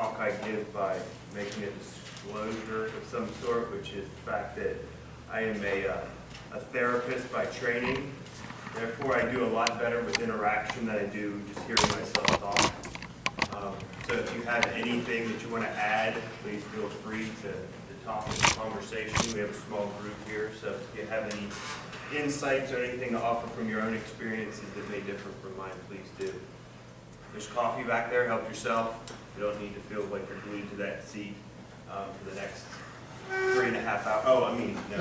talk I give by making a disclosure of some sort, which is the fact that I am a therapist by training. Therefore, I do a lot better with interaction than I do just hearing myself talk. So if you have anything that you want to add, please feel free to talk in the conversation. We have a small group here, so if you have any insights or anything to offer from your own experiences that may differ from mine, please do. There's coffee back there. Help yourself. You don't need to feel like you're glued to that seat for the next 3.5 hours. Oh, I mean, no.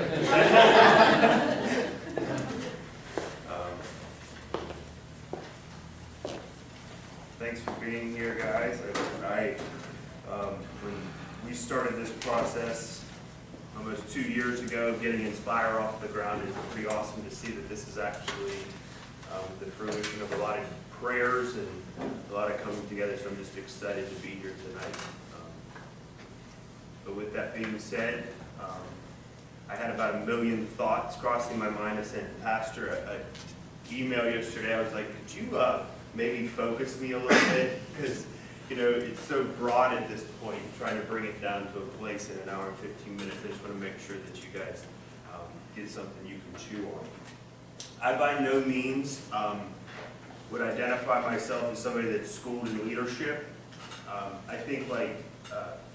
Thanks for being here, guys. When we started this process almost 2 years ago, getting Inspire off the ground, it's pretty awesome to see that this is actually the fruition of a lot of prayers and a lot of coming together, so I'm just excited to be here tonight. But with that being said, I had about 1 million thoughts crossing my mind. I sent Pastor an email yesterday. I was like, could you maybe focus me a little bit? Because, you know, it's so broad at this point, trying to bring it down to a place in 1 hour and 15 minutes. I just want to make sure that you guys get something you can chew on. I by no means would identify myself as somebody that's schooled in leadership. I think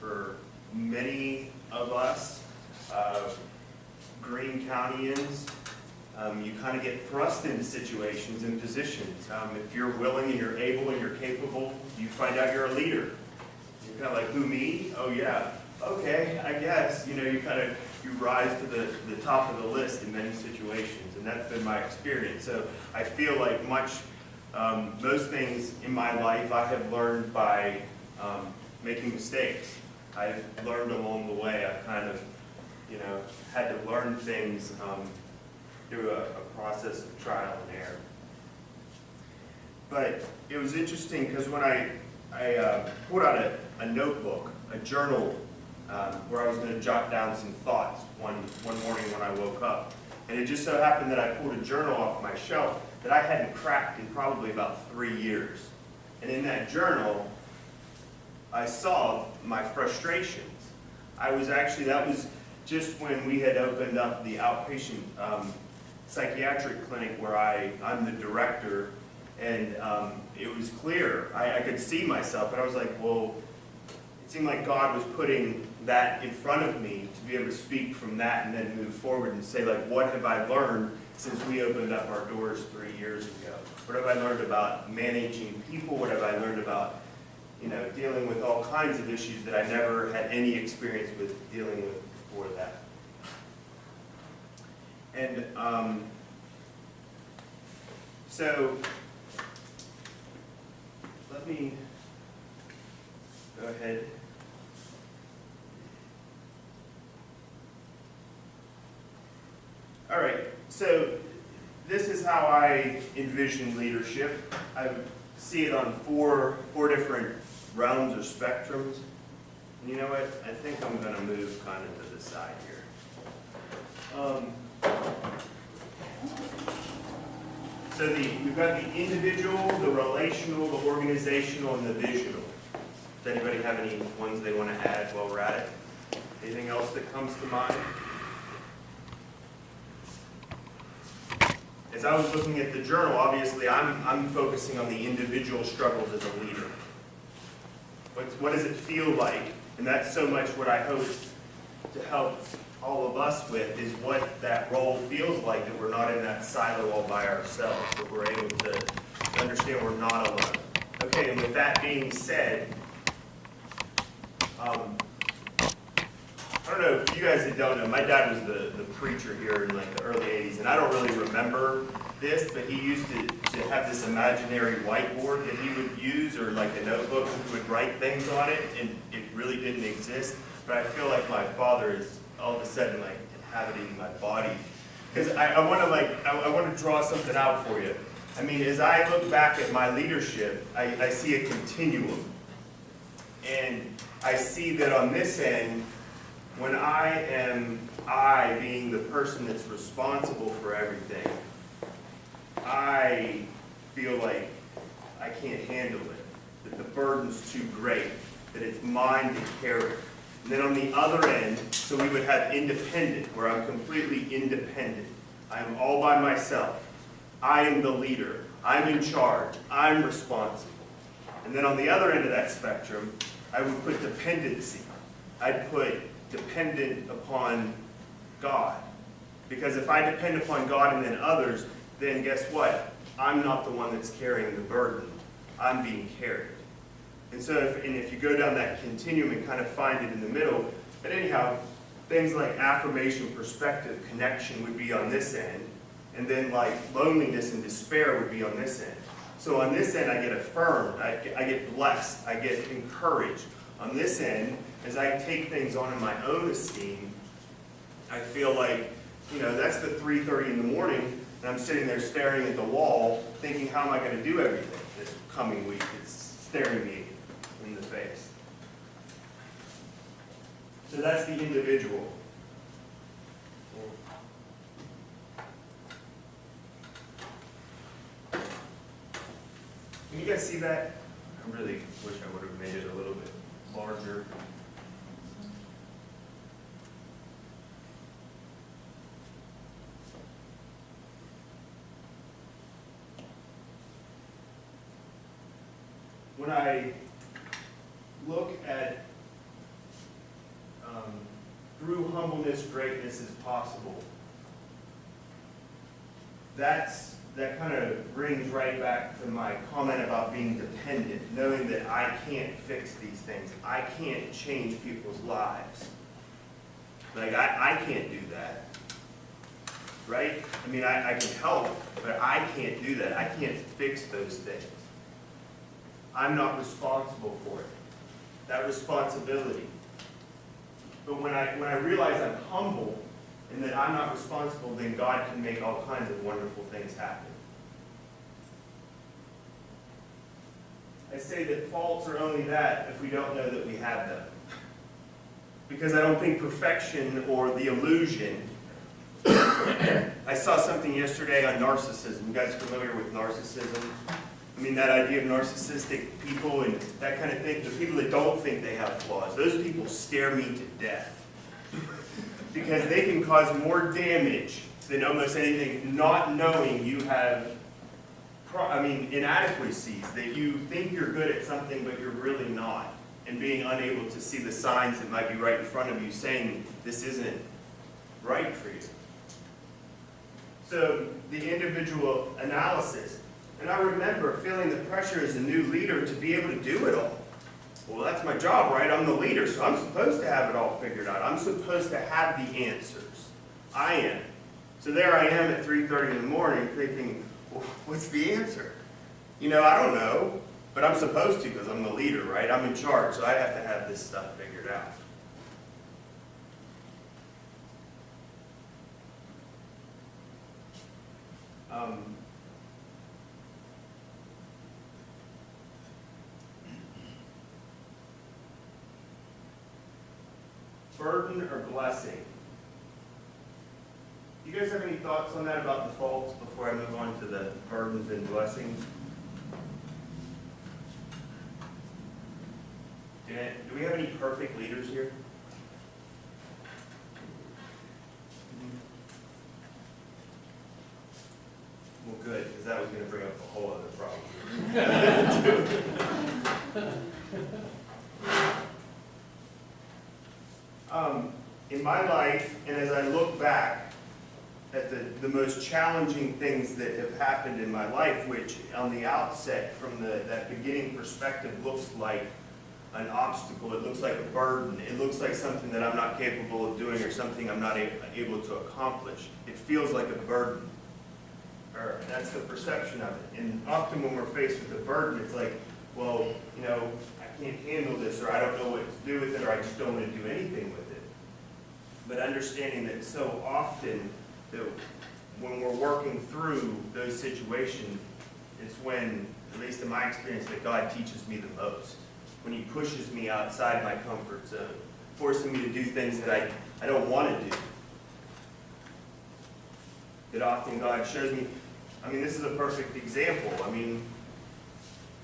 for many of us, Greene Countyans, you kind of get thrust into situations and positions. If you're willing and you're able and you're capable, you find out you're a leader. You're kind of like, who, me? Oh yeah, okay, I guess. You know, you rise to the top of the list in many situations, and that's been my experience. So I feel like most things in my life I have learned by making mistakes. I've learned along the way. I've kind of, you know, had to learn things through a process of trial and error. But it was interesting because when I pulled out a notebook, a journal, where I was going to jot down some thoughts one morning when I woke up. And it just so happened that I pulled a journal off my shelf that I hadn't cracked in probably about 3 years. And in that journal, I saw my frustrations. That was just when we had opened up the outpatient psychiatric clinic where I'm the director, and it was clear. I could see myself, and I was like, well, it seemed like God was putting that in front of me to be able to speak from that and then move forward and say, like, what have I learned since we opened up our doors 3 years ago? What have I learned about managing people? What have I learned about, you know, dealing with all kinds of issues that I never had any experience with dealing with before that? And so let me go ahead. All right, so this is how I envision leadership. I see it on four different realms or spectrums. And you know what? I think I'm going to move kind of to the side here. So we've got the individual, the relational, the organizational, and the visional. Does anybody have any ones they want to add while we're at it? Anything else that comes to mind? As I was looking at the journal, obviously I'm focusing on the individual struggles as a leader. What does it feel like? And that's so much what I hope to help all of us with, is what that role feels like, that we're not in that silo all by ourselves, that we're able to understand we're not alone. Okay, and with that being said, I don't know if you guys that don't know, my dad was the preacher here in like the early 80s, and I don't really remember this, but he used to have this imaginary whiteboard that he would use, or like a notebook, and he would write things on it, and it really didn't exist. But I feel like my father is all of a sudden like inhabiting my body, because I want to draw something out for you. I mean, as I look back at my leadership, I see a continuum, and I see that on this end, when I being the person that's responsible for everything, I feel like I can't handle it, that the burden's too great. that it's mine to carry. And then on the other end, so we would have independent, where I'm completely independent. I am all by myself. I am the leader. I'm in charge. I'm responsible. And then on the other end of that spectrum, I would put dependency. I'd put dependent upon God. Because if I depend upon God and then others, then guess what? I'm not the one that's carrying the burden. I'm being carried. And so if you go down that continuum and kind of find it in the middle, but anyhow, things like affirmation, perspective, connection would be on this end, and then like loneliness and despair would be on this end. So on this end, I get affirmed, I get blessed, I get encouraged. On this end, as I take things on in my own esteem, I feel like, that's the 3:30 in the morning, and I'm sitting there staring at the wall, thinking, how am I going to do everything this coming week? It's staring me in the face. So that's the individual. Can you guys see that? I really wish I would have made it a little bit larger. When I look at through humbleness, greatness is possible, that kind of brings right back to my comment about being dependent, knowing that I can't fix these things. I can't change people's lives. Like, I can't do that. Right? I mean, I can help, but I can't do that. I can't fix those things. I'm not responsible for it. That responsibility. But when I realize I'm humble and that I'm not responsible, then God can make all kinds of wonderful things happen. I say that faults are only that if we don't know that we have them. Because I don't think perfection or the illusion. I saw something yesterday on narcissism. You guys familiar with narcissism? I mean, that idea of narcissistic people and that kind of thing. The people that don't think they have flaws, those people scare me to death. Because they can cause more damage than almost anything, not knowing you have, inadequacies, that you think you're good at something, but you're really not. And being unable to see the signs that might be right in front of you saying, this isn't right for you. So, the individual analysis. And I remember feeling the pressure as a new leader to be able to do it all. Well, that's my job, right? I'm the leader, so I'm supposed to have it all figured out. I'm supposed to have the answers. I am. So there I am at 3:30 in the morning thinking, well, what's the answer? I don't know, but I'm supposed to because I'm the leader, right? I'm in charge, so I have to have this stuff figured out. Burden or blessing? You guys have any thoughts on that about the faults before I move on to the burdens and blessings? Do we have any perfect leaders here? Well, good, because that was going to bring up a whole other problem. In my life, and as I look back at the most challenging things that have happened in my life, which on the outset, from that beginning perspective, looks like an obstacle, it looks like a burden, it looks like something that I'm not capable of doing or something I'm not able to accomplish. It feels like a burden. Or that's the perception of it. And often when we're faced with a burden, it's like, well, I can't handle this, or I don't know what to do with it, or I just don't want to do anything with it. But understanding that so often that when we're working through those situations, it's when, at least in my experience, that God teaches me the most. When He pushes me outside my comfort zone, forcing me to do things that I don't want to do. That often God shows me. This is a perfect example.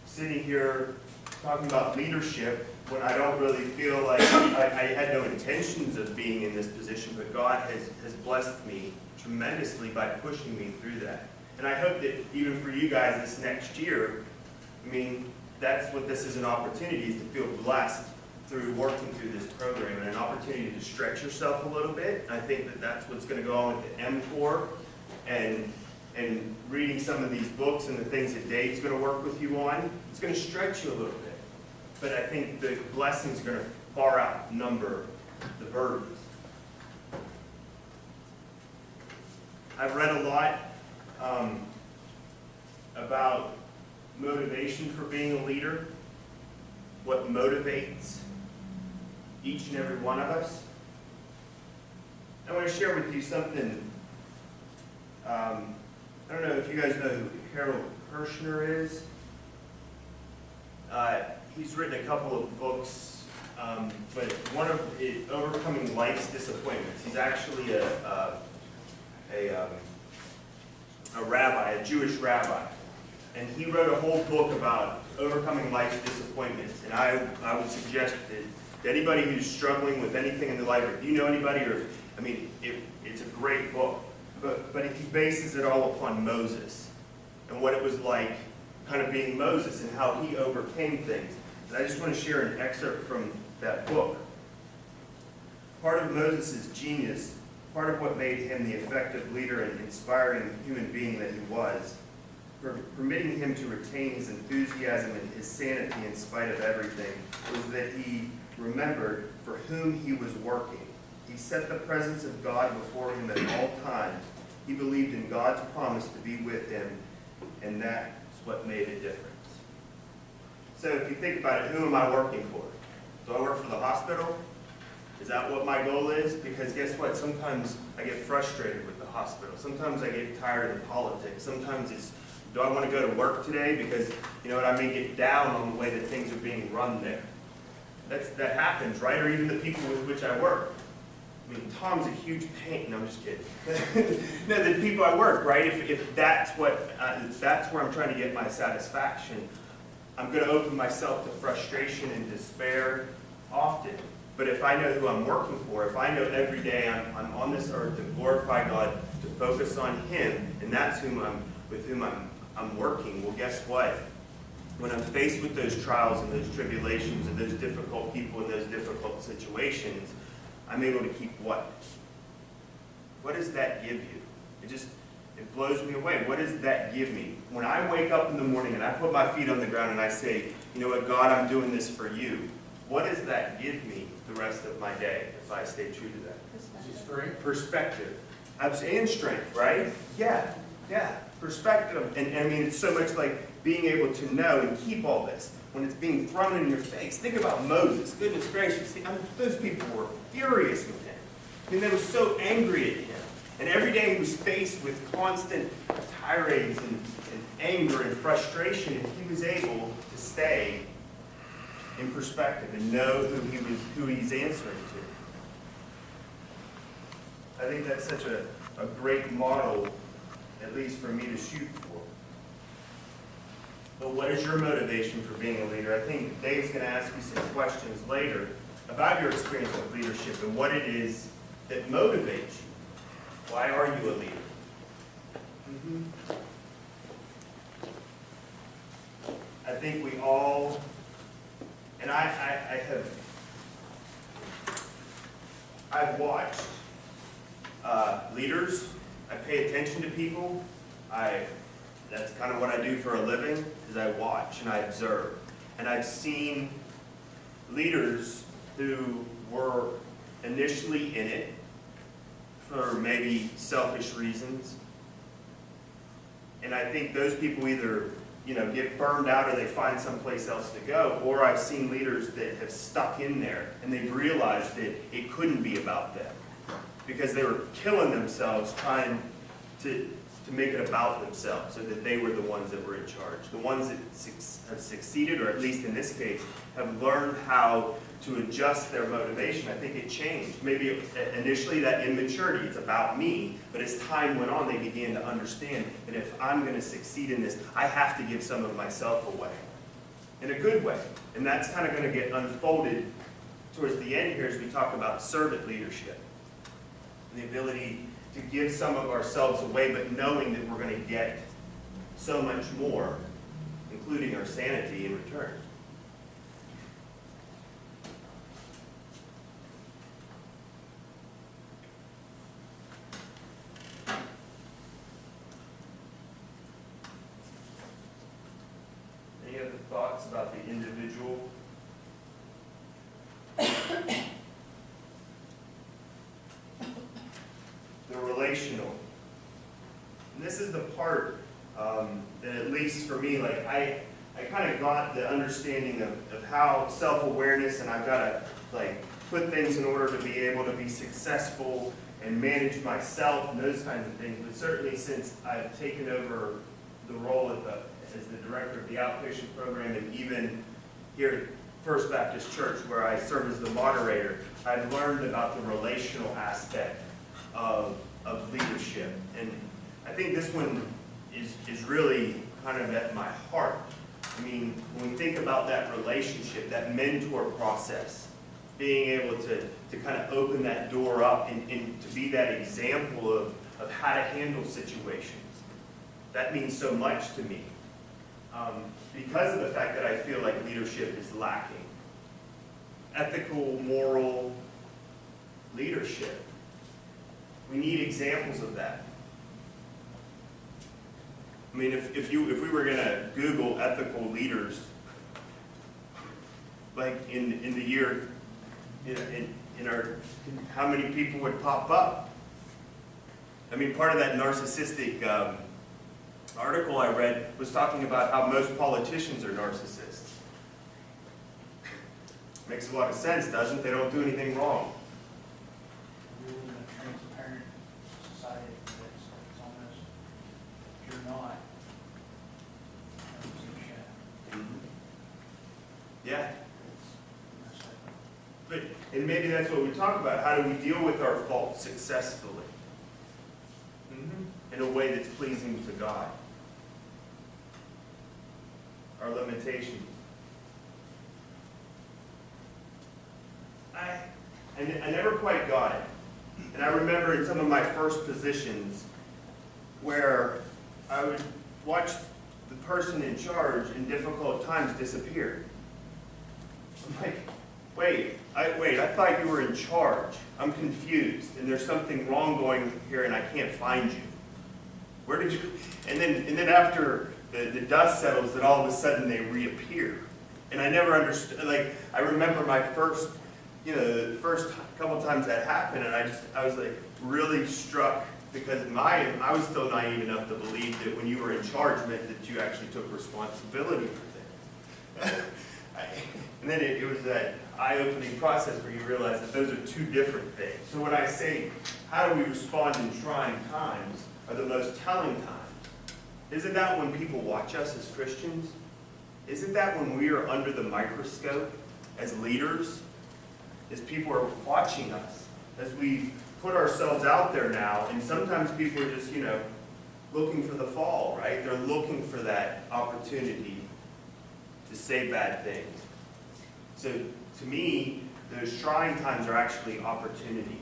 Sitting here talking about leadership, when I don't really feel like I had no intentions of being in this position, but God has blessed me tremendously by pushing me through that. And I hope that even for you guys this next year, I mean, that's what this is an opportunity, is to feel blessed through working through this program, and an opportunity to stretch yourself a little bit. I think that that's what's going to go on with the M4, and reading some of these books and the things that Dave's going to work with you on. It's going to stretch you a little bit. But I think the blessings are going to far outnumber the burdens. I've read a lot about motivation for being a leader, what motivates each and every one of us. I want to share with you something. I don't know if you guys know who Harold Kirshner is. He's written a couple of books, but one of it, Overcoming Life's Disappointments. He's actually a rabbi, a Jewish rabbi, and he wrote a whole book about overcoming life's disappointments. And I would suggest that anybody who's struggling with anything in their life, if you know anybody, or I mean, it's a great book. But he bases it all upon Moses and what it was like kind of being Moses and how he overcame things. And I just want to share an excerpt from that book. Part of Moses' genius, part of what made him the effective leader and inspiring human being that he was, permitting him to retain his enthusiasm and his sanity in spite of everything, was that he remembered for whom he was working. He set the presence of God before him at all times. He believed in God's promise to be with him, and that's what made a difference. So if you think about it, who am I working for? Do I work for the hospital? Is that what my goal is? Because guess what? Sometimes I get frustrated with the hospital. Sometimes I get tired of politics. Sometimes it's, do I want to go to work today? Because, you know what, I may get down on the way that things are being run there. That happens, right? Or even the people with which I work. I mean, Tom's a huge pain. No, I'm just kidding. No, the people I work, right? If that's that's where I'm trying to get my satisfaction, I'm going to open myself to frustration and despair often. But if I know who I'm working for, if I know every day I'm on this earth to glorify God, to focus on Him, and that's with whom I'm working, well, guess what? When I'm faced with those trials and those tribulations and those difficult people and those difficult situations, I'm able to keep what? What does that give you? It blows me away. What does that give me? When I wake up in the morning and I put my feet on the ground and I say, you know what, God, I'm doing this for you. What does that give me the rest of my day if I stay true to that? Perspective. And strength, right? Yeah. Perspective. And I mean, it's so much like being able to know and keep all this when it's being thrown in your face. Think about Moses. Goodness gracious. Those people were furious with him. I mean, they were so angry at him. And every day he was faced with constant tirades and anger and frustration, and he was able to stay in perspective and know who he's answering to. I think that's such a great model, at least for me to shoot for. But what is your motivation for being a leader? I think Dave's going to ask you some questions later about your experience with leadership and what it is that motivates you. Why are you a leader? I think we all, and I've watched leaders. I pay attention to people. That's kind of what I do for a living, is I watch and I observe. And I've seen leaders who were initially in it for maybe selfish reasons. And I think those people either, get burned out or they find someplace else to go, or I've seen leaders that have stuck in there and they've realized that it couldn't be about them because they were killing themselves trying to make it about themselves so that they were the ones that were in charge. The ones that have succeeded, or at least in this case, have learned how to adjust their motivation. I think it changed. Maybe initially that immaturity, it's about me, but as time went on, they began to understand that if I'm going to succeed in this, I have to give some of myself away. in a good way. And that's kind of going to get unfolded towards the end here as we talk about servant leadership. And the ability to give some of ourselves away, but knowing that we're going to get so much more, including our sanity in return. Any other thoughts about the individual? The relational. And this is the part that, at least for me, like I kind of got the understanding of how self-awareness, and I've got to like put things in order to be able to be successful and manage myself and those kinds of things. But certainly since I've taken over the role as the director of the outpatient program, and even here at First Baptist Church, where I serve as the moderator, I've learned about the relational aspect of leadership. And I think this one is really kind of at my heart. I mean, when we think about that relationship, that mentor process, being able to kind of open that door up and to be that example of how to handle situations, that means so much to me. Because of the fact that I feel like leadership is lacking. Ethical, moral leadership. We need examples of that. I mean, if we were going to Google ethical leaders, like in the year, in our, how many people would pop up? I mean, part of that narcissistic article I read was talking about how most politicians are narcissists. Makes a lot of sense, doesn't it? They don't do anything wrong. We live in a transparent society today, so it's almost, if you're not, it's a shame. Yeah. It's messed up. But, and maybe that's what we talk about. How do we deal with our faults successfully? In a way that's pleasing to God. Our limitations. I never quite got it. And I remember in some of my first positions where I would watch the person in charge in difficult times disappear. I'm like, wait, I thought you were in charge. I'm confused, and there's something wrong going here, and I can't find you. Where did you? And then after the dust settles, then all of a sudden they reappear. And I never understood. Like, I remember my first, the first couple times that happened, and I was like really struck because I was still naive enough to believe that when you were in charge meant that you actually took responsibility for things. And then it was that eye-opening process where you realize that those are two different things. So when I say, how do we respond in trying times, are the most telling times. Isn't that when people watch us as Christians? Isn't that when we are under the microscope as leaders? As people are watching us, as we put ourselves out there now, and sometimes people are just, looking for the fall, right? They're looking for that opportunity to say bad things. So to me, those trying times are actually opportunities.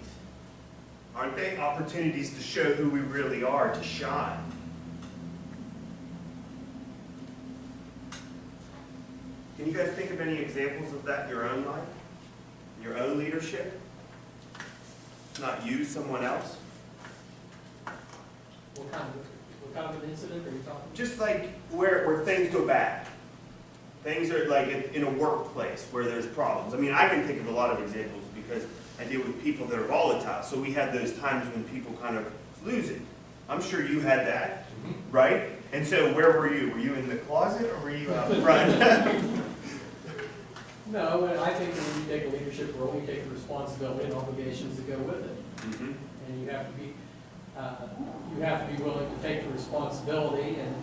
Aren't they? Opportunities to show who we really are, to shine. Can you guys think of any examples of that in your own life? In your own leadership? Not you, someone else? What kind of an incident are you talking about? Just like where things go bad. Things are like in a workplace where there's problems. I mean, I can think of a lot of examples because I deal with people that are volatile. So we have those times when people kind of lose it. I'm sure you had that, right? And so where were you? Were you in the closet or were you out front? No, and I think that when you take a leadership role, you take the responsibility and obligations that go with it. Mm-hmm. And you have to be willing to take the responsibility, and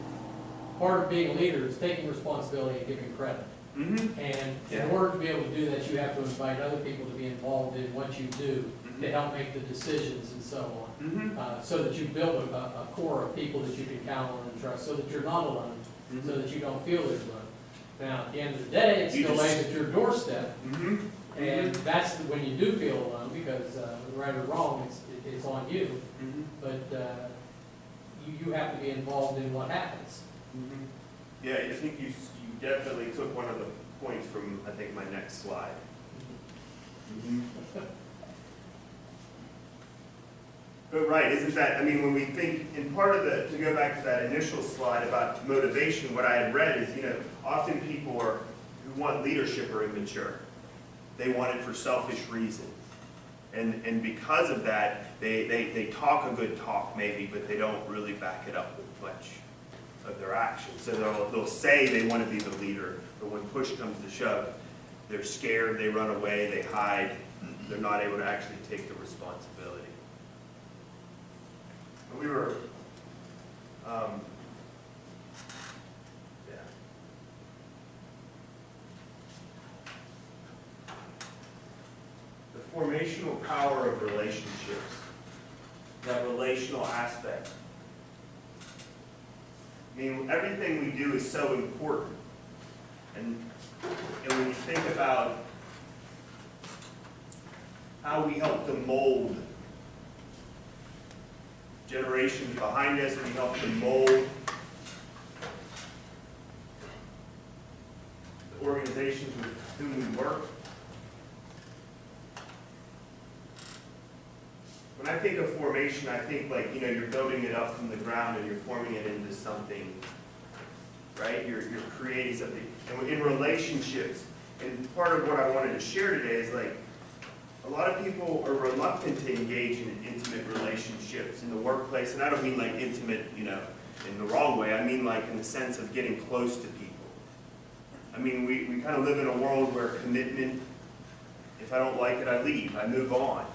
part of being a leader is taking responsibility and giving credit. Mm-hmm. And Yeah. in order to be able to do that, you have to invite other people to be involved in what you do to help make the decisions and so on. Mm-hmm. So that you build a core of people that you can count on and trust, so that you're not alone, so that you don't feel there's alone. Now, at the end of the day, it's You still just- laid at your doorstep, Mm-hmm. and that's when you do feel alone, because right or wrong, it's on you, Mm-hmm. but you have to be involved in what happens. Mm-hmm. Yeah, I think you definitely took one of the points from, I think, my next slide. Mm-hmm. But right, isn't that, I mean, when we think, and part of the, to go back to that initial slide about motivation, what I had read is, often people who want leadership are immature. They want it for selfish reasons. And because of that, they talk a good talk maybe, but they don't really back it up with much of their actions. So they'll say they want to be the leader, but when push comes to shove, they're scared, they run away, they hide, they're not able to actually take the responsibility. And we were, yeah. The formational power of relationships, that relational aspect. I mean, everything we do is so important. And when you think about how we help to mold generations behind us, we help to mold the organizations with whom we work. When I think of formation, I think like, you're building it up from the ground and you're forming it into something, right? You're creating something. And in relationships, and part of what I wanted to share today is like, a lot of people are reluctant to engage in intimate relationships in the workplace, and I don't mean like intimate, in the wrong way. I mean like in the sense of getting close to people. I mean, we kind of live in a world where commitment, if I don't like it, I leave, I move on.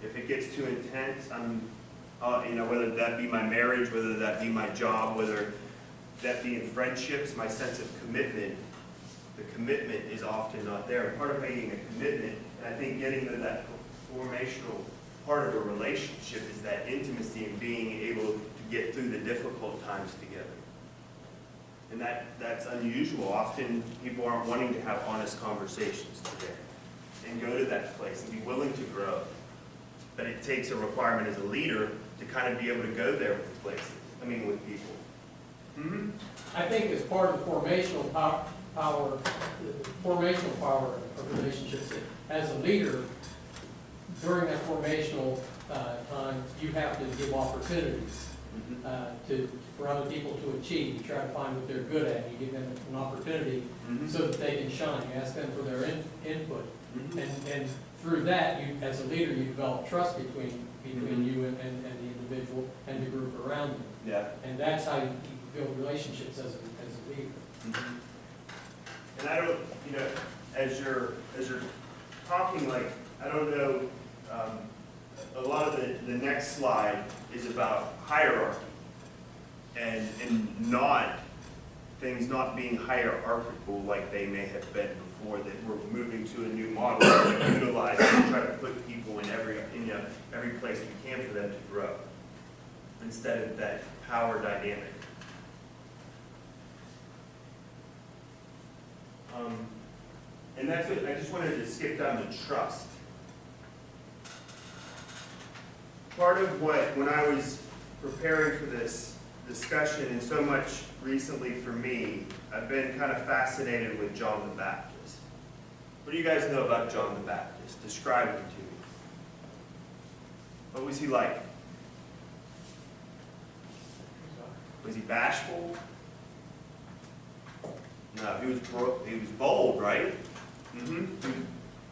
If it gets too intense, whether that be my marriage, whether that be my job, whether that be in friendships, my sense of commitment, the commitment is often not there. And part of making a commitment, and I think getting to that formational part of a relationship is that intimacy and being able to get through the difficult times together. And that's unusual. Often people aren't wanting to have honest conversations today and go to that place and be willing to grow. But it takes a requirement as a leader to kind of be able to go there with with people. Mm-hmm. I think as part of the formational power of relationships, that as a leader, during that formational time, you have to give opportunities for other people to achieve. You try to find what they're good at. You give them an opportunity so that they can shine. You ask them for their input. And through that, as a leader, you develop trust between you and the individual and the group around you. Yeah. And that's how you build relationships as a leader. Mm-hmm. And I don't, as you're talking, like, I don't know, a lot of the next slide is about hierarchy and not things not being hierarchical like they may have been before, that we're moving to a new model to utilize and try to put people in every place we can for them to grow, instead of that power dynamic. And that's what I just wanted to skip down to trust. Part of when I was preparing for this discussion, and so much recently for me, I've been kind of fascinated with John the Baptist. What do you guys know about John the Baptist? Describe him to me. What was he like? Was he bashful? No, he was bold, right? He was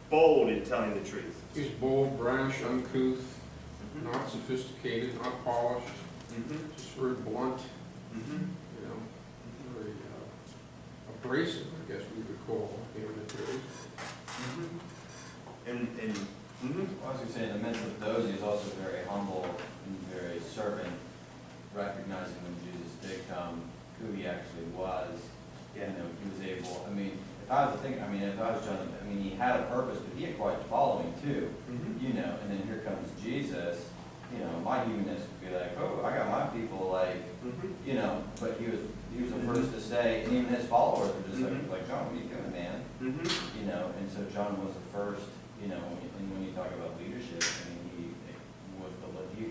bold in telling the truth. He's bold, brash, uncouth, not sophisticated, not polished, just very blunt, very abrasive, I guess we would call him at times. Well, as you say, in the midst of those, he's also very humble and very servant, recognizing when Jesus did come, who he actually was. He was able, if I was John, he had a purpose, but he had quite a following too, and then here comes Jesus, my humanness would be like, oh, I got my people, but he was the first to say, and even his followers were just like John, you know, and when you talk about leadership, I mean, he was he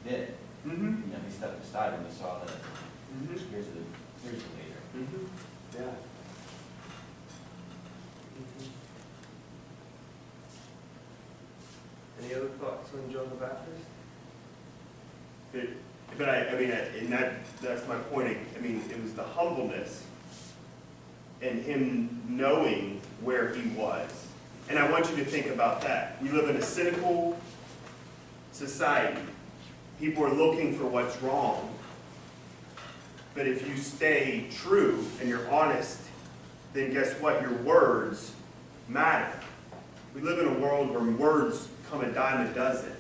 did. Mm-hmm. You know, he stepped aside when he saw that Mm-hmm. here's the leader. Mm-hmm. Yeah. Any other thoughts on John the Baptist? But I mean, and that's my point. I mean, it was the humbleness and him knowing where he was. And I want you to think about that. We live in a cynical society. People are looking for what's wrong. But if you stay true and you're honest, then guess what? Your words matter. We live in a world where words come a dime a dozen.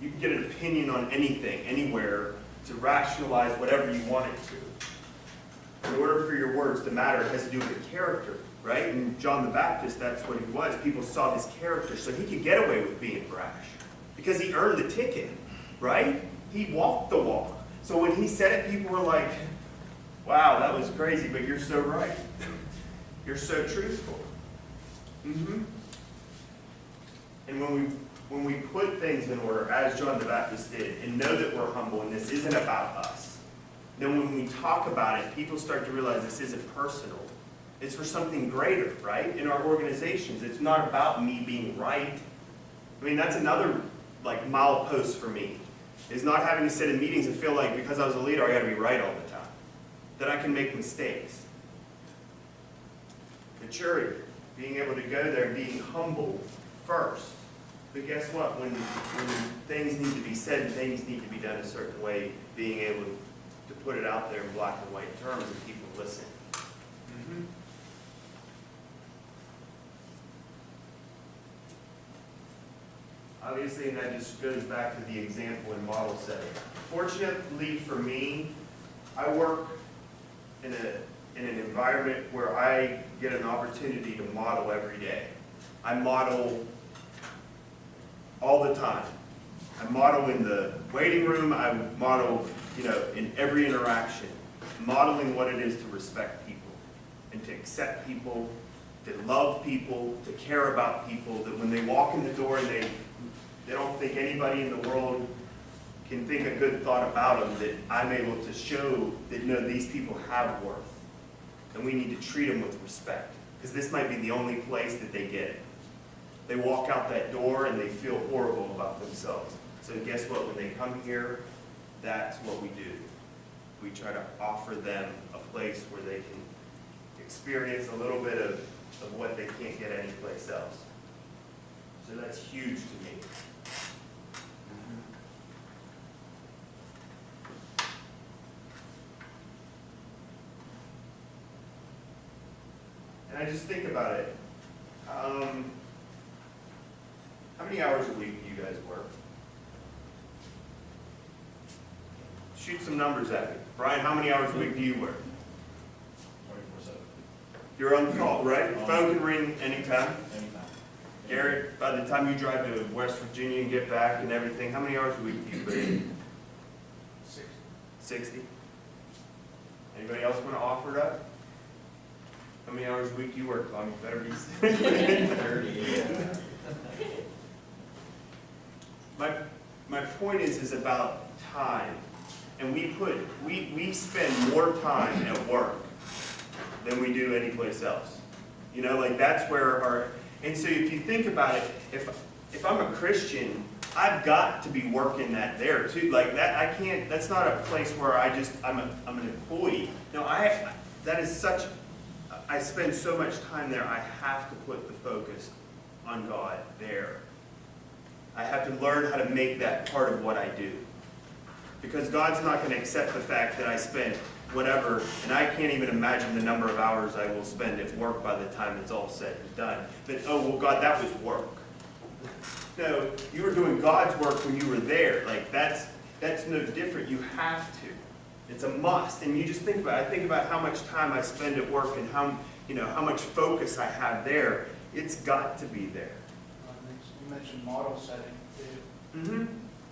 You can get an opinion on anything, anywhere, to rationalize whatever you want it to. In order for your words to matter, it has to do with character, right? And John the Baptist, that's what he was. People saw his character, so he could get away with being brash. Because he earned the ticket, right? He walked the walk. So when he said it, people were like, wow, that was crazy, but you're so right. You're so truthful. Mm-hmm. And when we put things in order, as John the Baptist did, and know that we're humble and this isn't about us, then when we talk about it, people start to realize this isn't personal. It's for something greater, right? In our organizations, it's not about me being right. I mean, that's another like milepost for me, is not having to sit in meetings and feel like because I was a leader, I got to be right all the time. That I can make mistakes. Maturity, being able to go there and being humble first. But guess what? When things need to be said and things need to be done a certain way, being able to put it out there in black and white terms and people listen. Mm-hmm. Obviously, and that just goes back to the example and model setting. Fortunately for me, I work in an environment where I get an opportunity to model every day. I model all the time. I model in the waiting room, I model, in every interaction, modeling what it is to respect people and to accept people, to love people, to care about people, that when they walk in the door and they don't think anybody in the world can think a good thought about them, that I'm able to show that, these people have worth. And we need to treat them with respect, because this might be the only place that they get it. They walk out that door and they feel horrible about themselves. So guess what? When they come here, that's what we do. We try to offer them a place where they can experience a little bit of what they can't get anyplace else. So that's huge to me. And I just think about it. How many hours a week do you guys work? Shoot some numbers at me. Brian, how many hours a week do you work? 24/7. You're on call, right? Phone can ring anytime. Anytime. Garrett, by the time you drive to West Virginia and get back and everything, how many hours a week do you put in? 60? Anybody else want to offer it up? How many hours a week do you work, Tom? You better be 30, yeah. My point is about time. And we spend more time at work than we do anyplace else. That's where and so if you think about it, if I'm a Christian, I've got to be working that there too. Like that, I can't, that's not a place where I'm an employee. No, that is such, I spend so much time there, I have to put the focus on God there. I have to learn how to make that part of what I do. Because God's not going to accept the fact that I spent whatever, and I can't even imagine the number of hours I will spend at work by the time it's all said and done. But, oh, well, God, that was work. No, you were doing God's work when you were there. Like, that's no different. You have to. It's a must. And you just think about it. I think about how much time I spend at work and how much focus I have there. It's got to be there. You mentioned model setting, too. Mm-hmm.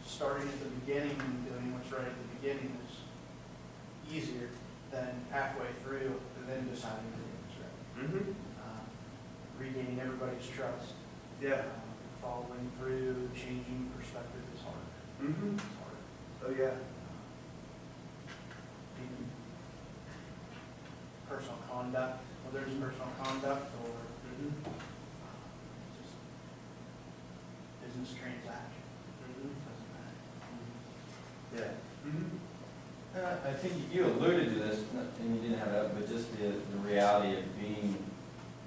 Starting at the beginning and doing what's right at the beginning is easier than halfway through and then deciding to do what's right. Mm-hmm. Regaining everybody's trust Yeah. Following through, changing perspective is hard. Mm-hmm. It's hard. Oh, yeah. Even personal conduct, whether it's personal conduct or just business transaction, doesn't matter. Yeah. Mm-hmm. I think you alluded to this, and you didn't have it up, but just the reality of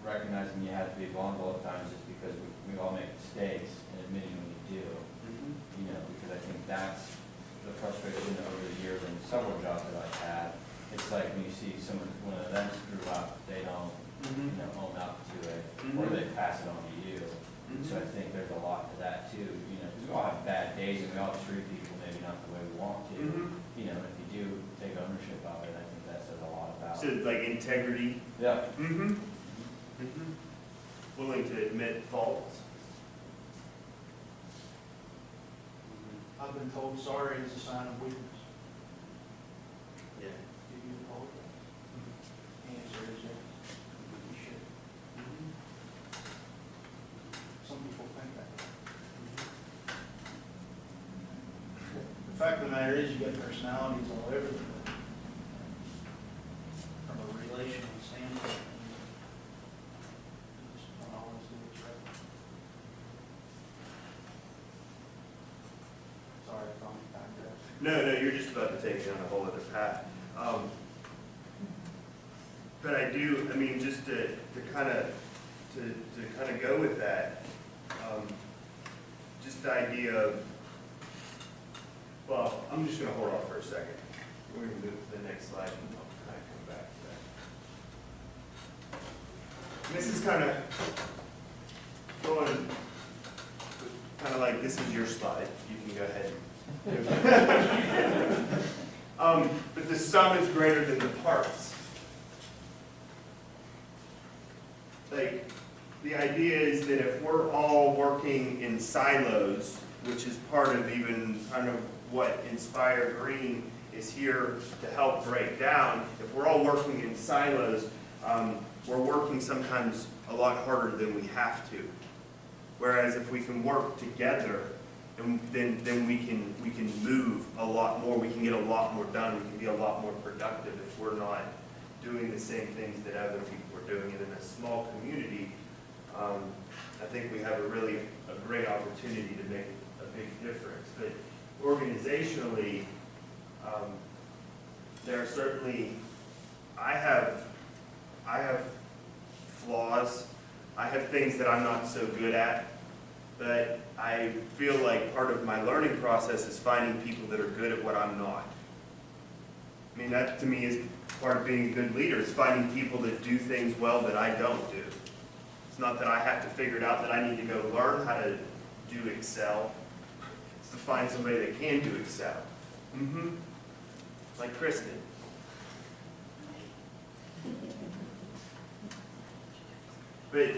recognizing you have to be vulnerable at times just because we all make mistakes and admitting when you do, you know, because I think that's the frustration over the years in several jobs that I've had. It's like when you see someone, when an event screw up, they don't, you know, own up to it, or they pass it on to you. So I think there's a lot to that too, you know, because we all have bad days and we all treat people maybe not the way we want to. You know, if you do take ownership of it, I think that says a lot about So it. like integrity. Yeah. Mm-hmm. Mm-hmm. Willing to admit faults. I've been told sorry is a sign of weakness. Yeah. Do you apologize? The answer is yes. You should. Some people think that. The fact of the matter is, you get personalities all over the place. From a relational standpoint, you just don't always do what's right. Sorry if I'm digressing. No, you're just about to take it on a whole other path. But I do, I mean, just to kind of go with that, just the idea of, well, I'm just gonna hold off for a second. We're gonna move to the next slide and I'll kind of come back to that. And this is kind of going, kind of like, this is your slide. You can go ahead. But the sum is greater than the parts. Like, the idea is that if we're all working in silos, which is part of even kind of what Inspire Green is here to help break down, if we're all working in silos, we're working sometimes a lot harder than we have to. Whereas if we can work together, and then we can move a lot more, we can get a lot more done, we can be a lot more productive if we're not doing the same things that other people are doing. And in a small community, I think we have a great opportunity to make a big difference. But organizationally, there are certainly, I have flaws, I have things that I'm not so good at, but I feel like part of my learning process is finding people that are good at what I'm not. I mean, that to me is part of being a good leader, is finding people that do things well that I don't do. It's not that I have to figure it out, that I need to go learn how to do Excel. It's to find somebody that can do Excel. Like Kristen. But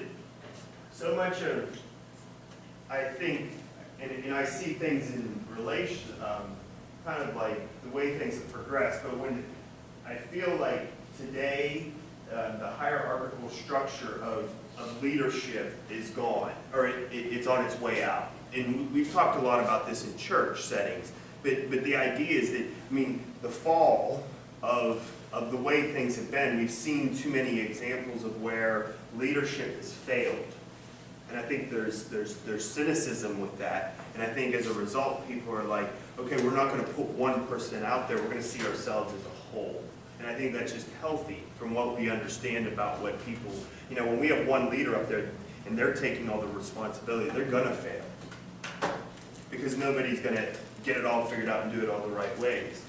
so much of, I think, and I see things in relation, kind of like the way things have progressed, but when I feel like today, the hierarchical structure of leadership is gone, or it's on its way out. And we've talked a lot about this in church settings, but the idea is that, I mean, the fall of the way things have been, we've seen too many examples of where leadership has failed. And I think there's cynicism with that. And I think as a result, people are like, okay, we're not going to put one person out there, we're going to see ourselves as a whole. And I think that's just healthy from what we understand about what people, you know, when we have one leader up there and they're taking all the responsibility, they're going to fail. Because nobody's going to get it all figured out and do it all the right ways.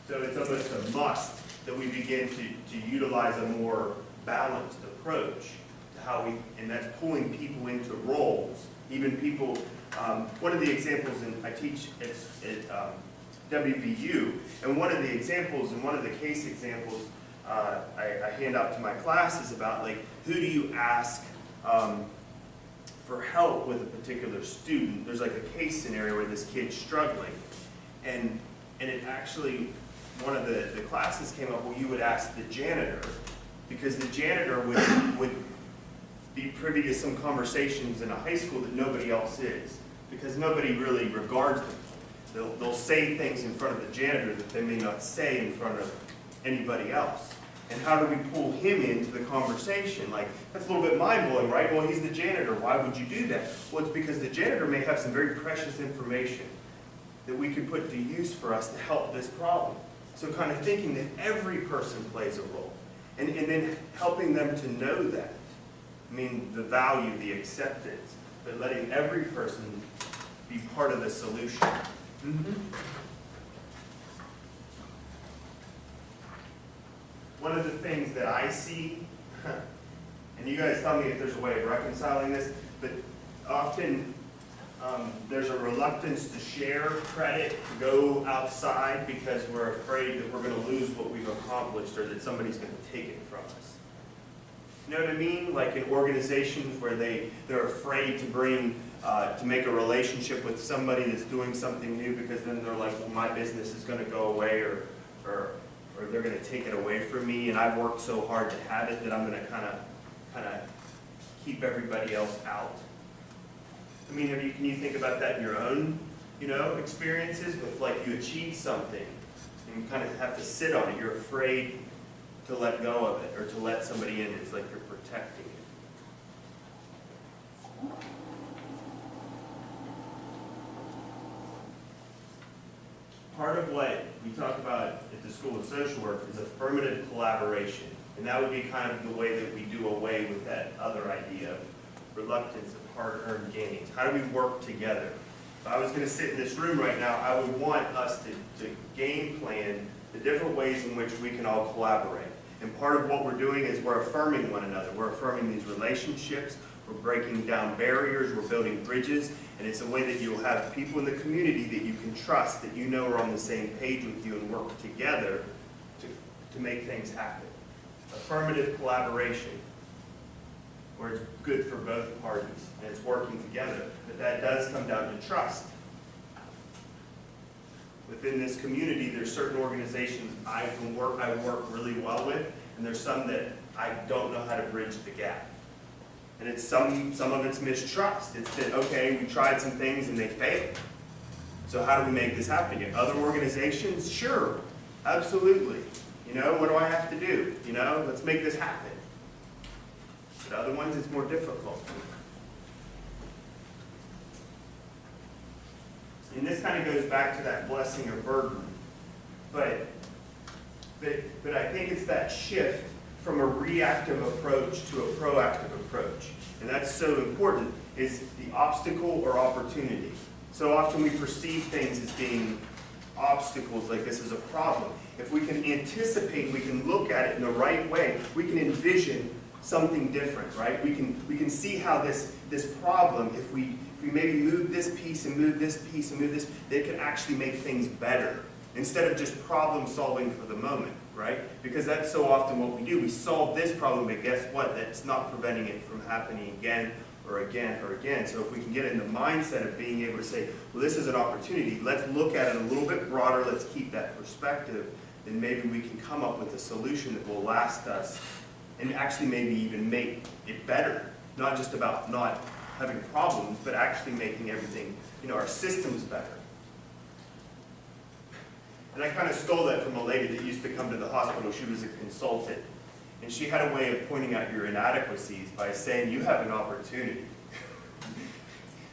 So it's almost a must that we begin to utilize a more balanced approach to how we, and that's pulling people into roles, even people, one of the examples, and I teach at WVU, and one of the examples, and one of the case examples I hand out to my class is about, like, who do you ask for help with a particular student? There's like a case scenario where this kid's struggling, and it actually, one of the classes came up where you would ask the janitor, because the janitor would be privy to some conversations in a high school that nobody else is, because nobody really regards them. They'll say things in front of the janitor that they may not say in front of anybody else. And how do we pull him into the conversation? Like, that's a little bit mind-blowing, right? Well, he's the janitor. Why would you do that? Well, it's because the janitor may have some very precious information that we could put to use for us to help this problem. So kind of thinking that every person plays a role. And then helping them to know that. I mean, the value, the acceptance, but letting every person be part of the solution. One of the things that I see, and you guys tell me if there's a way of reconciling this, but often there's a reluctance to share credit, to go outside because we're afraid that we're going to lose what we've accomplished or that somebody's going to take it from us. You know what I mean? Like in organizations where they're afraid to bring, to make a relationship with somebody that's doing something new because then they're like, well, my business is going to go away or they're going to take it away from me, and I've worked so hard to have it that I'm going to kind of keep everybody else out. I mean, can you think about that in your own, experiences with like you achieve something and you kind of have to sit on it. You're afraid to let go of it or to let somebody in. It's like you're protecting it. Part of what we talk about at the School of Social Work is affirmative collaboration. And that would be kind of the way that we do away with that other idea of reluctance of hard-earned gains. How do we work together? If I was going to sit in this room right now, I would want us to game plan the different ways in which we can all collaborate. And part of what we're doing is we're affirming one another. We're affirming these relationships. We're breaking down barriers. We're building bridges. And it's a way that you'll have people in the community that you can trust, that you know are on the same page with you and work together to make things happen. Affirmative collaboration, where it's good for both parties and it's working together. But that does come down to trust. Within this community, there's certain organizations I work really well with, and there's some that I don't know how to bridge the gap. And it's some of it's mistrust. It's that, okay, we tried some things and they failed. So how do we make this happen again? Other organizations, sure, absolutely. What do I have to do? Let's make this happen. But other ones, it's more difficult. And this kind of goes back to that blessing or burden. But I think it's that shift from a reactive approach to a proactive approach. And that's so important, is the obstacle or opportunity. So often we perceive things as being obstacles, like this is a problem. If we can anticipate, we can look at it in the right way, we can envision something different, right? We can see how this problem, if we maybe move this piece and move this piece and move this, they can actually make things better instead of just problem solving for the moment, right? Because that's so often what we do. We solve this problem, but guess what? That's not preventing it from happening again or again or again. So if we can get in the mindset of being able to say, well, this is an opportunity, let's look at it a little bit broader, let's keep that perspective, then maybe we can come up with a solution that will last us and actually maybe even make it better. Not just about not having problems, but actually making everything, our systems better. And I kind of stole that from a lady that used to come to the hospital. She was a consultant. And she had a way of pointing out your inadequacies by saying, you have an opportunity.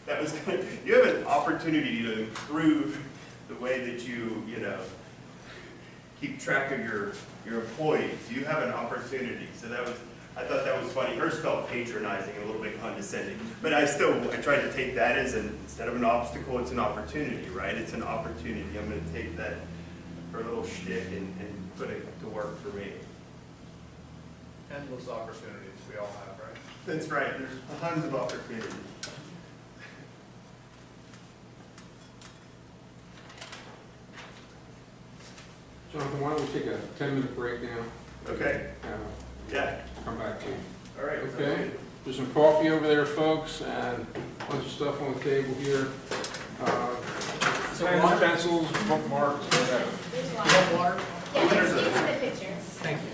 That was kind of, you have an opportunity to improve the way that you keep track of your employees. You have an opportunity. So I thought that was funny. Hers felt patronizing, a little bit condescending. But I tried to take that as instead of an obstacle, it's an opportunity, right? It's an opportunity. I'm going to take that, her little shtick, and put it to work for me. Endless opportunities we all have, right? That's right. There's tons of opportunities. Jonathan, why don't we take a 10-minute break now? Okay. Yeah. Come back to you. All right. Okay. There's some coffee over there, folks, and a bunch of stuff on the table here. Pens, pencils, bookmarks, whatever. There's You water. want water? Yeah, let's get to the pictures. Thank you.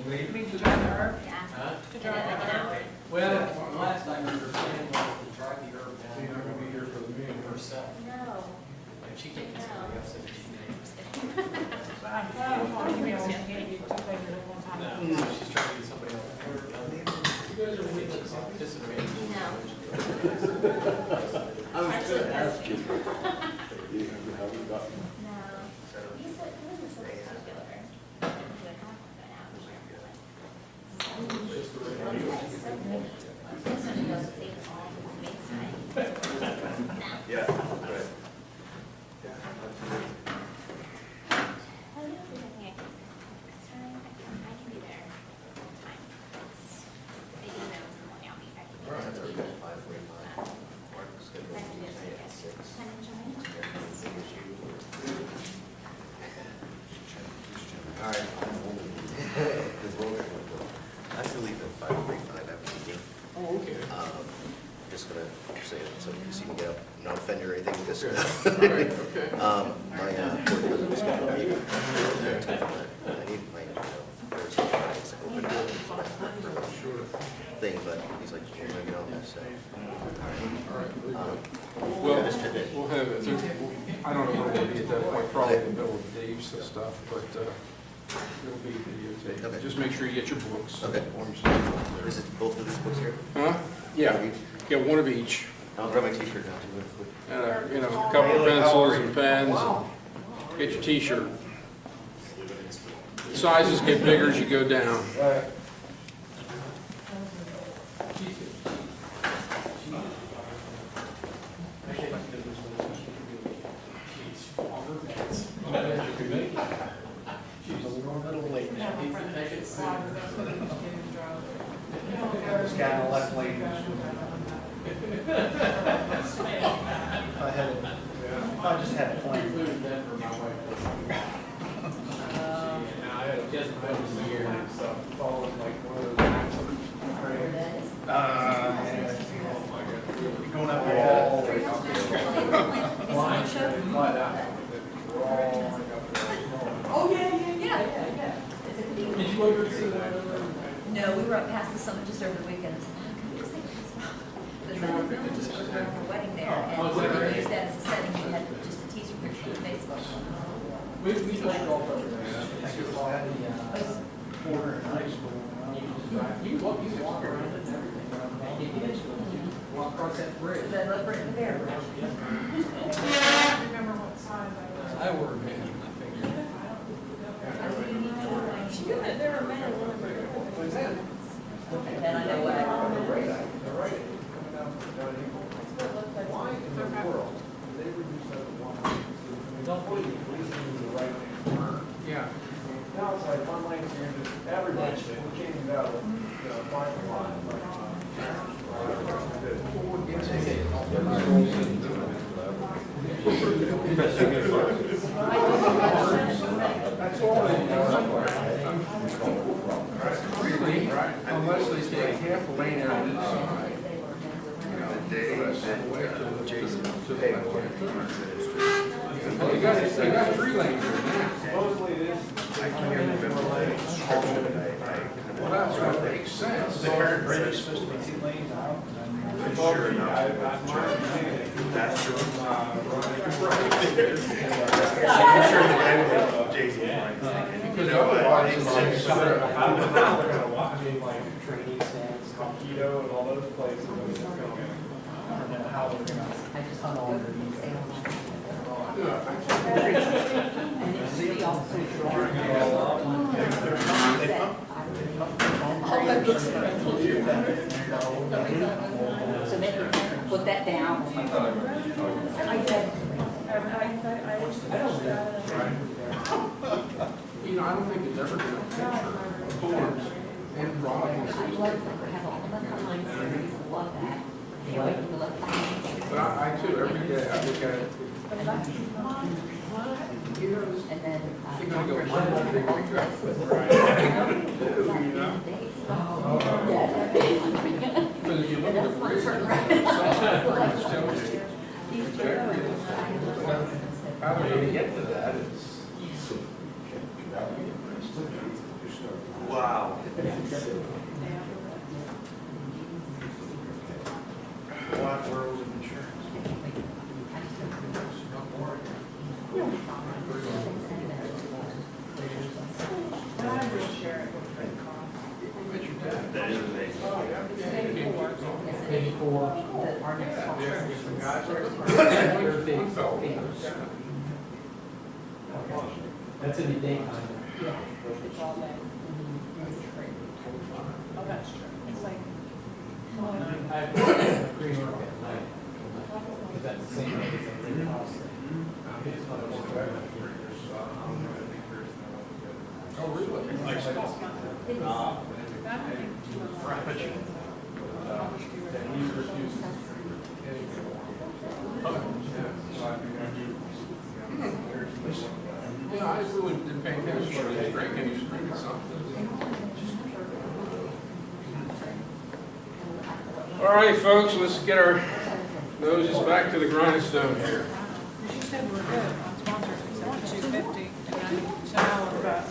leave me to that, Huh? In like an hour. Well, last I understand was to drive the herb So you're not down gonna be here for the meeting. herself. No. If she can't get somebody else, then she's there. No, she's trying to get somebody else. You guys are really participating. No. I was Actually, gonna ask you. No. You haven't gotten. No. He said, he wasn't so particular. He would have one, but now he's not. Just the Well, that's so good. This one goes to save all the main side. No. Yeah, right. Oh, you don't think I can, next time, I can be there full time. They do know it's in the morning, I'll be back. Right, that's okay. 5:45. Kind of enjoying it. All right. I have to leave at 5:45 after the game. Oh, okay. Just gonna say it, so if you see me get up, not offend you or anything, just. All right, okay. My, work cousin was scheduled a meeting. I need my, Thursday, Fridays, open Sure. thing, but he's like, you're moving on this, so. All right, very Um, good. Well, just today. we'll have it, I don't know when we'll be at that point, probably in the middle of Dave's and stuff, but it'll be videotaped. Okay. Just make sure you get your books. Okay. Forms. Is it both of these books here? Huh? Yeah, one of each. I'll grab my t-shirt now, too, real quick. And, a couple of pencils and pens. Get your t-shirt. Sizes get bigger as you go down. She's a little late now. Needs to take it soon. This guy on the left lane. If I just had a plan. Flew to Denver, my wife just about a year. Going up there. Oh, yeah. Did you ever see that? No, we were up past the summit just over the weekend. But then the village was preparing for a wedding there, and Oh, is that we right? used that as a setting, we had just a teaser picture on Facebook. We played golf over there. Border in high school. You can walk around it and everything. You can walk across that bridge. Then let Brittany there. I wore a man, I figured. There were men. And then I know what I. Why in the world did they reduce that to one? Don't believe me, please do the right turn. Yeah. Now it's like one lane here, just everybody, we can't even go, parking lot. That's all they do. Really, unless they take half a lane out of this side. The rest of the way to the left-hand turn. Well, they got 3 lanes there now. Supposedly it is. Well, that's what makes sense. The current bridge is supposed to be 2 lanes out. Sure enough. That's true. I'm sure the guy with Jay-Z might. Because otherwise, it's like, I mean, training stands, Keto and all those places. And then how they're gonna. I just hung on underneath. And the city officers are. So maybe put that down. I don't think it's ever been a picture of horns and drawing. I love, have all the lines, I love that. Can't wait to love that. But I too, every day, I look at it. And then. You're gonna go Monday, big week up. Because if you look at the bridge, how they're gonna get to that is. Wow. Wide world of insurance. That is amazing. Maybe for that's in the daytime. It's all day. Oh, that's true. It's like, I have a green room at night, because that's the same thing as a green house. Oh, really? Yeah, I really didn't pay attention to what he was drinking, he was drinking something. All right, folks, let's get our noses back to the grindstone here. She said we're good on sponsors, it's only $2.50, and so now we're about.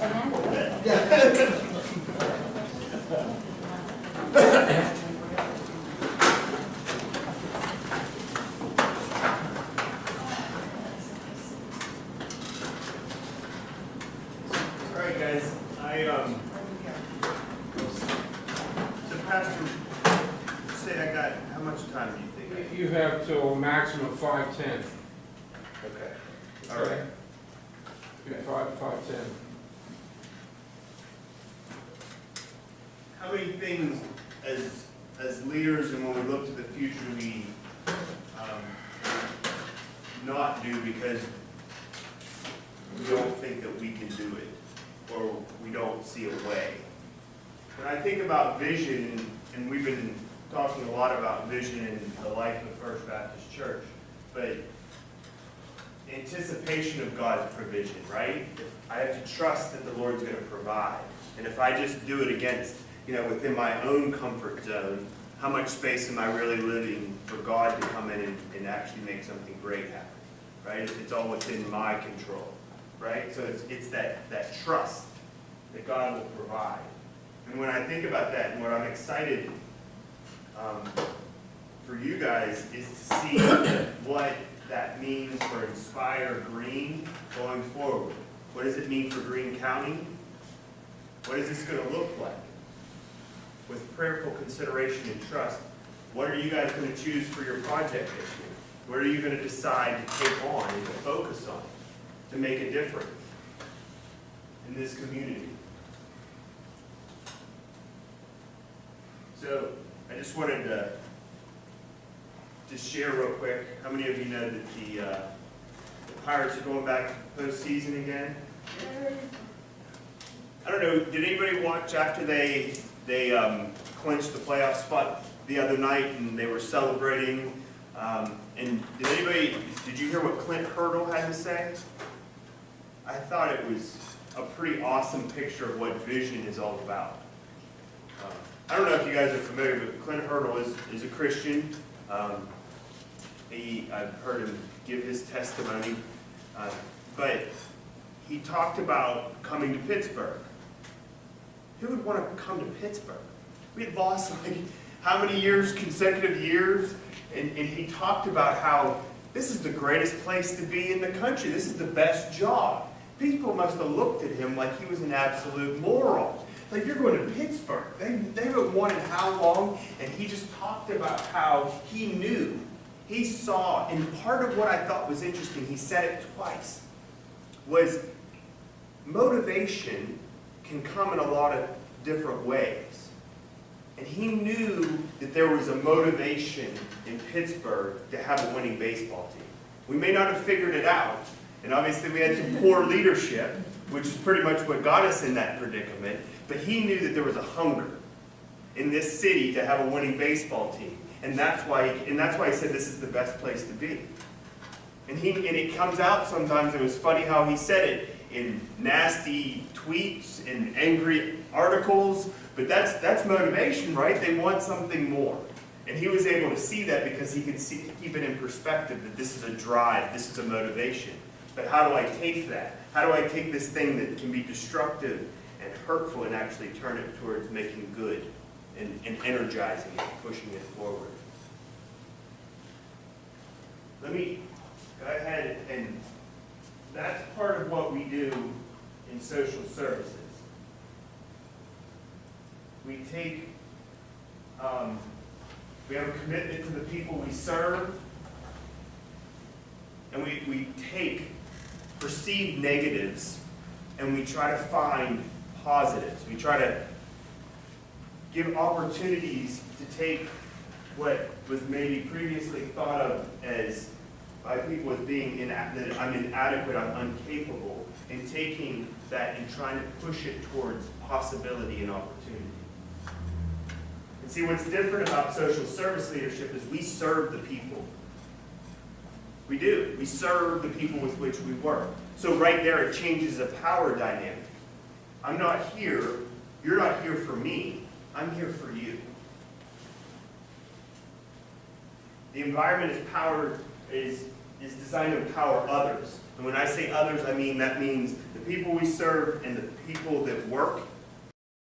All right, guys, so Pastor, say I got, how much time do you think? You have till maximum 5:10. Okay, all right. Yeah, 5:10. How many things as leaders and when we look to the future do we not do because we don't think that we can do it or we don't see a way? When I think about vision, and we've been talking a lot about vision in the life of First Baptist Church, but anticipation of God's provision, right? I have to trust that the Lord's going to provide. And if I just do it against, within my own comfort zone, how much space am I really living for God to come in and actually make something great happen, right? It's all within my control, right? So it's that trust that God will provide. And when I think about that, and what I'm excited for you guys is to see what that means for Inspire Green going forward. What does it mean for Greene County? What is this going to look like? With prayerful consideration and trust, what are you guys going to choose for your project this year? What are you going to decide to take on and to focus on to make a difference in this community? So I just wanted to just share real quick. How many of you know that the Pirates are going back to postseason again? I don't know. Did anybody watch after they clinched the playoff spot the other night and they were celebrating? And did you hear what Clint Hurdle had to say? I thought it was a pretty awesome picture of what vision is all about. I don't know if you guys are familiar, but Clint Hurdle is a Christian. I've heard him give his testimony, but he talked about coming to Pittsburgh. Who would want to come to Pittsburgh? We had lost how many years, consecutive years, and he talked about how this is the greatest place to be in the country. This is the best job. People must have looked at him like he was an absolute moron. Like, you're going to Pittsburgh. They haven't won in how long? And he just talked about how he knew, he saw, and part of what I thought was interesting, he said it twice, was motivation can come in a lot of different ways. And he knew that there was a motivation in Pittsburgh to have a winning baseball team. We may not have figured it out, and obviously we had some poor leadership, which is pretty much what got us in that predicament, but he knew that there was a hunger in this city to have a winning baseball team. And that's why he said this is the best place to be. And it comes out sometimes, it was funny how he said it, in nasty tweets and angry articles, but that's motivation, right? They want something more. And he was able to see that because he could keep it in perspective that this is a drive, this is a motivation. But how do I take that? How do I take this thing that can be destructive and hurtful and actually turn it towards making good and energizing it, pushing it forward. Let me go ahead, and that's part of what we do in social services. We take, we have a commitment to the people we serve, and we take perceived negatives and we try to find positives. We try to give opportunities to take what was maybe previously thought of as by people as being that I'm inadequate, I'm incapable, and taking that and trying to push it towards possibility and opportunity. And see, what's different about social service leadership is we serve the people. We do. We serve the people with which we work. So right there, it changes a power dynamic. I'm not here, you're not here for me, I'm here for you. The environment is designed to empower others. And when I say others, that means the people we serve and the people that work